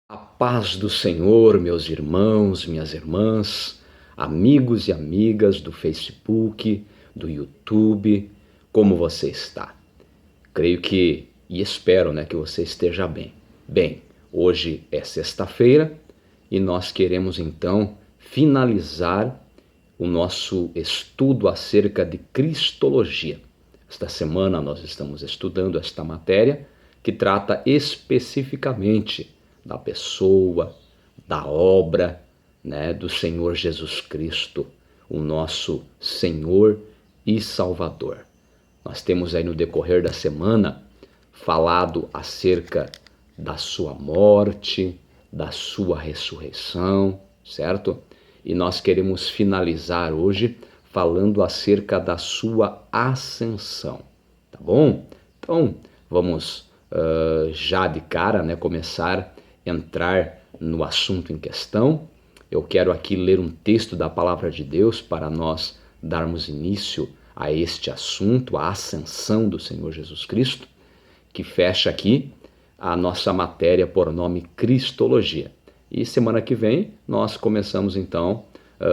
A paz do Senhor, meus irmãos, minhas irmãs, amigos e amigas do Facebook, do YouTube, como você está? Creio que e espero, que você esteja bem. Bem, hoje é sexta-feira e nós queremos então finalizar o nosso estudo acerca de Cristologia. Esta semana nós estamos estudando esta matéria que trata especificamente da pessoa, da obra, do Senhor Jesus Cristo, o nosso Senhor e Salvador. Nós temos aí no decorrer da semana falado acerca da sua morte, da sua ressurreição, certo? E nós queremos finalizar hoje falando acerca da sua ascensão, tá bom? Então, vamos já de cara, começar a entrar no assunto em questão. Eu quero aqui ler um texto da Palavra de Deus para nós darmos início a este assunto, a ascensão do Senhor Jesus Cristo, que fecha aqui a nossa matéria por nome Cristologia. E semana que vem nós começamos então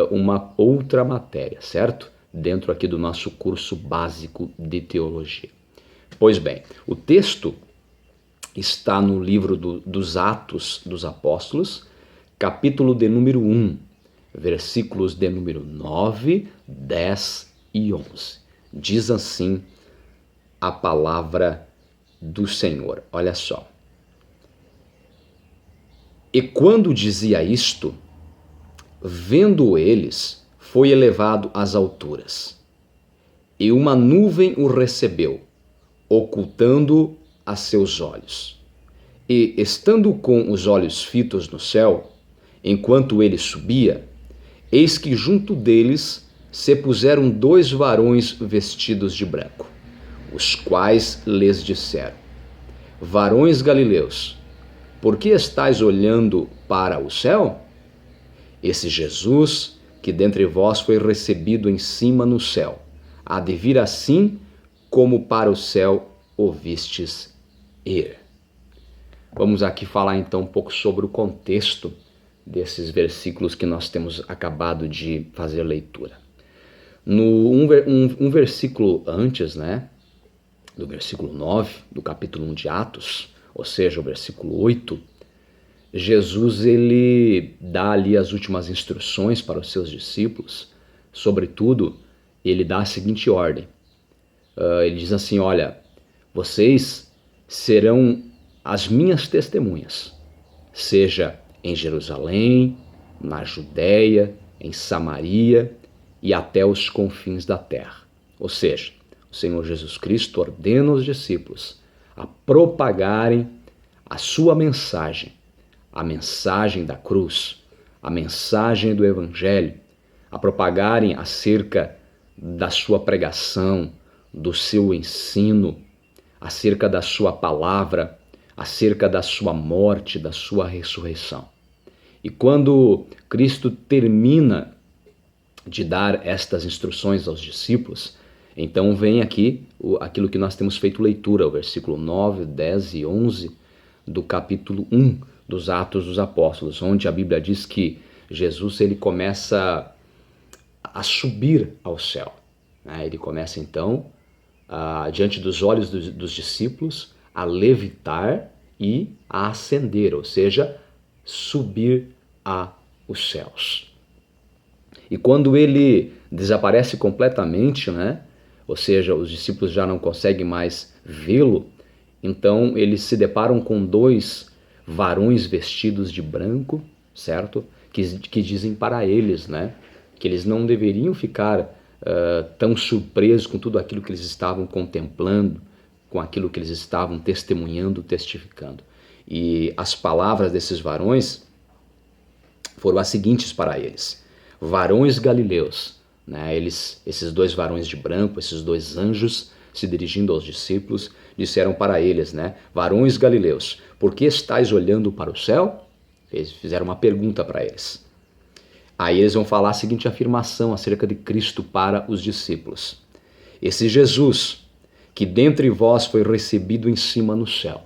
uma outra matéria, certo? Dentro aqui do nosso curso básico de teologia. Pois bem, o texto está no livro dos Atos dos Apóstolos, capítulo de número 1, versículos de número 9, 10 e 11. Diz assim a palavra do Senhor. Olha só. E quando dizia isto, vendo eles, foi elevado às alturas, e uma nuvem o recebeu, ocultando a seus olhos. E, estando com os olhos fitos no céu, enquanto ele subia, eis que junto deles se puseram dois varões vestidos de branco, os quais lhes disseram: Varões galileus, por que estáis olhando para o céu? Esse Jesus, que dentre vós foi recebido em cima no céu, há de vir assim como para o céu o vistes ir. Vamos aqui falar então um pouco sobre o contexto desses versículos que nós temos acabado de fazer leitura. Um versículo antes, do versículo 9, do capítulo 1 de Atos, ou seja, o versículo 8, Jesus ele dá ali as últimas instruções para os seus discípulos. Sobretudo, ele dá a seguinte ordem. Ele diz assim, olha, vocês serão as minhas testemunhas, seja em Jerusalém, na Judéia, em Samaria e até os confins da terra. Ou seja, o Senhor Jesus Cristo ordena aos discípulos a propagarem a sua mensagem, a mensagem da cruz, a mensagem do Evangelho, a propagarem acerca da sua pregação, do seu ensino, acerca da sua palavra, acerca da sua morte, da sua ressurreição. E quando Cristo termina de dar estas instruções aos discípulos, então vem aqui aquilo que nós temos feito leitura, o versículo 9, 10 e 11 do capítulo 1 dos Atos dos Apóstolos, onde a Bíblia diz que Jesus ele começa a subir ao céu. Ele começa então, diante dos olhos dos discípulos, a levitar e a ascender, ou seja, subir aos céus. E quando ele desaparece completamente, ou seja, os discípulos já não conseguem mais vê-lo, então eles se deparam com dois varões vestidos de branco, certo? Que dizem para eles, que eles não deveriam ficar tão surpresos com tudo aquilo que eles estavam contemplando, com aquilo que eles estavam testemunhando, testificando. E as palavras desses varões foram as seguintes para eles: varões galileus, esses dois varões de branco, esses dois anjos se dirigindo aos discípulos, disseram para eles, varões galileus, por que estáis olhando para o céu? Fizeram uma pergunta para eles. Aí eles vão falar a seguinte afirmação acerca de Cristo para os discípulos: esse Jesus, que dentre vós foi recebido em cima no céu.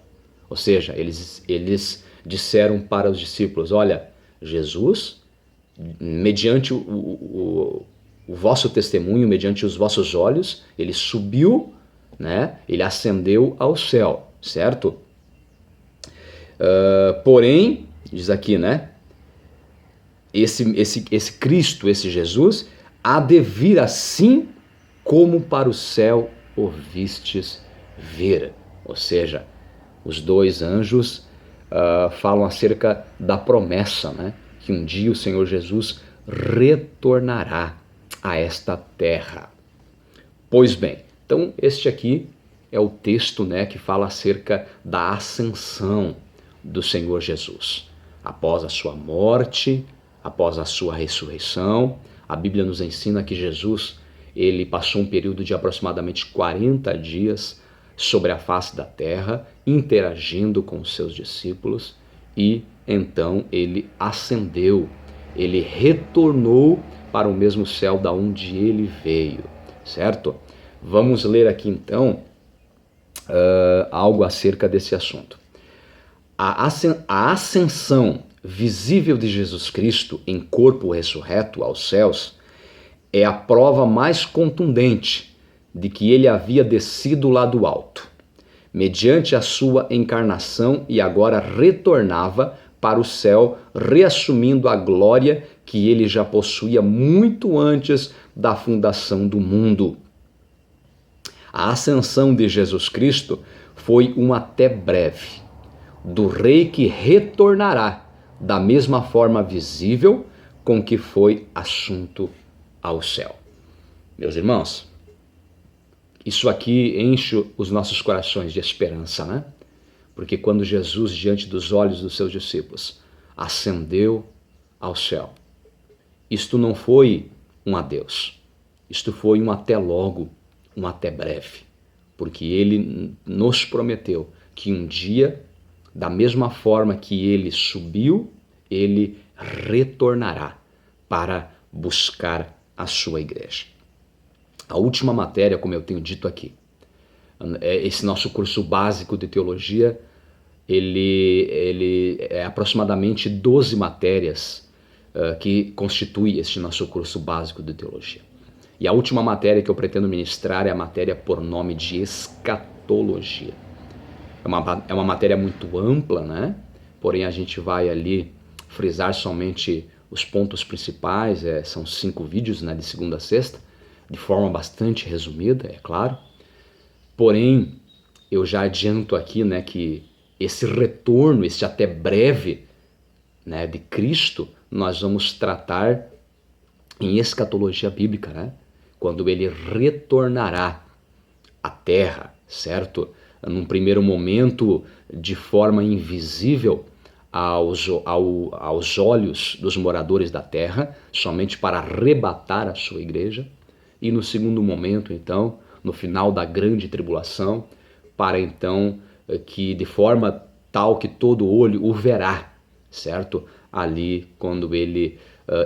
Ou seja, eles disseram para os discípulos: olha, Jesus, mediante o vosso testemunho, mediante os vossos olhos, ele subiu, né? Ele ascendeu ao céu, certo? Porém, diz aqui, né? Esse Cristo, esse Jesus, há de vir assim como para o céu o vistes ver. Ou seja, os dois anjos falam acerca da promessa, né? Que um dia o Senhor Jesus retornará a esta terra. Pois bem, então este aqui é o texto, né, que fala acerca da ascensão do Senhor Jesus. Após a sua morte, após a sua ressurreição, a Bíblia nos ensina que Jesus, ele passou um período de aproximadamente 40 dias sobre a face da terra, interagindo com os seus discípulos, e então ele ascendeu, ele retornou para o mesmo céu da onde ele veio, certo? Vamos ler aqui então algo acerca desse assunto. A ascensão visível de Jesus Cristo em corpo ressurreto aos céus é a prova mais contundente de que ele havia descido lá do alto, mediante a sua encarnação, e agora retornava para o céu, reassumindo a glória que ele já possuía muito antes da fundação do mundo. A ascensão de Jesus Cristo foi um até breve, do rei que retornará da mesma forma visível com que foi assunto ao céu. Meus irmãos, isso aqui enche os nossos corações de esperança, né? Porque quando Jesus, diante dos olhos dos seus discípulos, ascendeu ao céu, isto não foi um adeus, isto foi um até logo, um até breve, porque ele nos prometeu que um dia, da mesma forma que ele subiu, ele retornará para buscar a sua igreja. A última matéria, como eu tenho dito aqui, esse nosso curso básico de teologia, ele é aproximadamente 12 matérias que constitui este nosso curso básico de teologia. E a última matéria que eu pretendo ministrar é a matéria por nome de escatologia. É uma matéria muito ampla, né? Porém a gente vai ali frisar somente os pontos principais, são 5 vídeos, né, de segunda a sexta, de forma bastante resumida, é claro. Porém, eu já adianto aqui, né, que esse retorno, esse até breve, né, de Cristo, nós vamos tratar em escatologia bíblica, né? Quando ele retornará à terra, certo? Num primeiro momento, de forma invisível aos olhos dos moradores da terra, somente para arrebatar a sua igreja. E no segundo momento, então, no final da grande tribulação, para então que de forma tal que todo olho o verá, certo? Ali, quando ele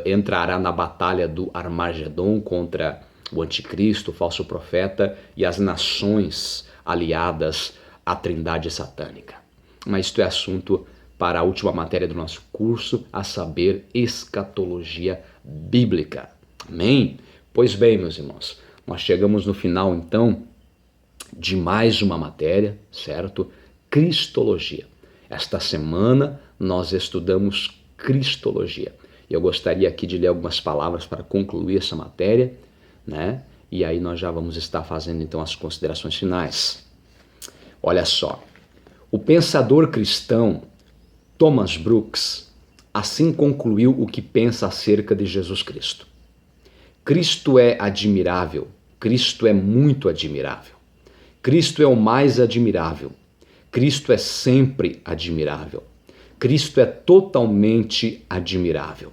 entrará na batalha do Armagedon contra o anticristo, o falso profeta e as nações aliadas à trindade satânica. Mas isto é assunto para a última matéria do nosso curso, a saber, escatologia bíblica. Amém? Pois bem, meus irmãos, nós chegamos no final, então, de mais uma matéria, certo? Cristologia. Esta semana nós estudamos Cristologia. E eu gostaria aqui de ler algumas palavras para concluir essa matéria, né? E aí nós já vamos estar fazendo então as considerações finais. Olha só, o pensador cristão Thomas Brooks assim concluiu o que pensa acerca de Jesus Cristo. Cristo é admirável, Cristo é muito admirável. Cristo é o mais admirável. Cristo é sempre admirável. Cristo é totalmente admirável.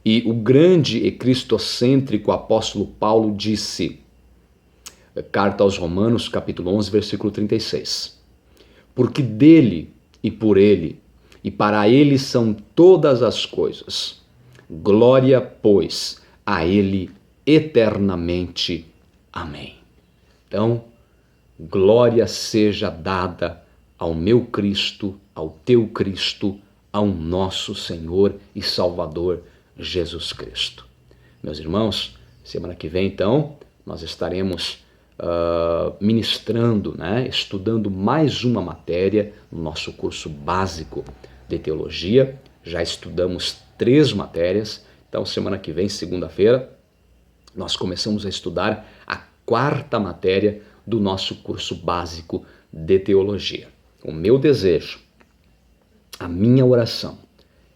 E o grande e cristocêntrico apóstolo Paulo disse, carta aos Romanos, capítulo 11, versículo 36, porque dele e por ele e para ele são todas as coisas. Glória, pois, a ele eternamente. Amém. Então, glória seja dada ao meu Cristo, ao teu Cristo, ao nosso Senhor e Salvador Jesus Cristo. Meus irmãos, semana que vem, então, nós estaremos ministrando, estudando mais uma matéria no nosso curso básico de teologia. Já estudamos 3 matérias, então semana que vem, segunda-feira, nós começamos a estudar a 4ª matéria do nosso curso básico de teologia. O meu desejo, a minha oração,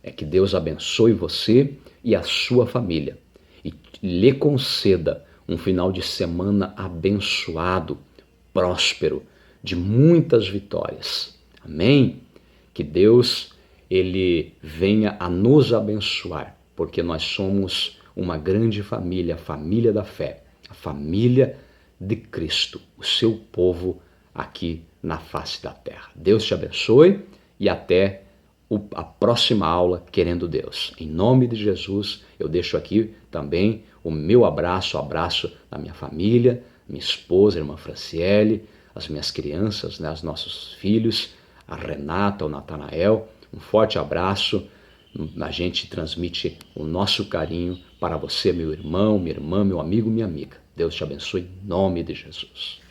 é que Deus abençoe você e a sua família e lhe conceda um final de semana abençoado, próspero, de muitas vitórias. Amém? Que Deus, Ele venha a nos abençoar, porque nós somos uma grande família, a família da fé, a família de Cristo, o seu povo aqui na face da terra. Deus te abençoe e até a próxima aula, querendo Deus. Em nome de Jesus, eu deixo aqui também o meu abraço, o abraço da minha família, minha esposa, a irmã Franciele, as minhas crianças, os nossos filhos, a Renata, o Natanael. Um forte abraço. A gente transmite o nosso carinho para você, meu irmão, minha irmã, meu amigo, minha amiga. Deus te abençoe em nome de Jesus.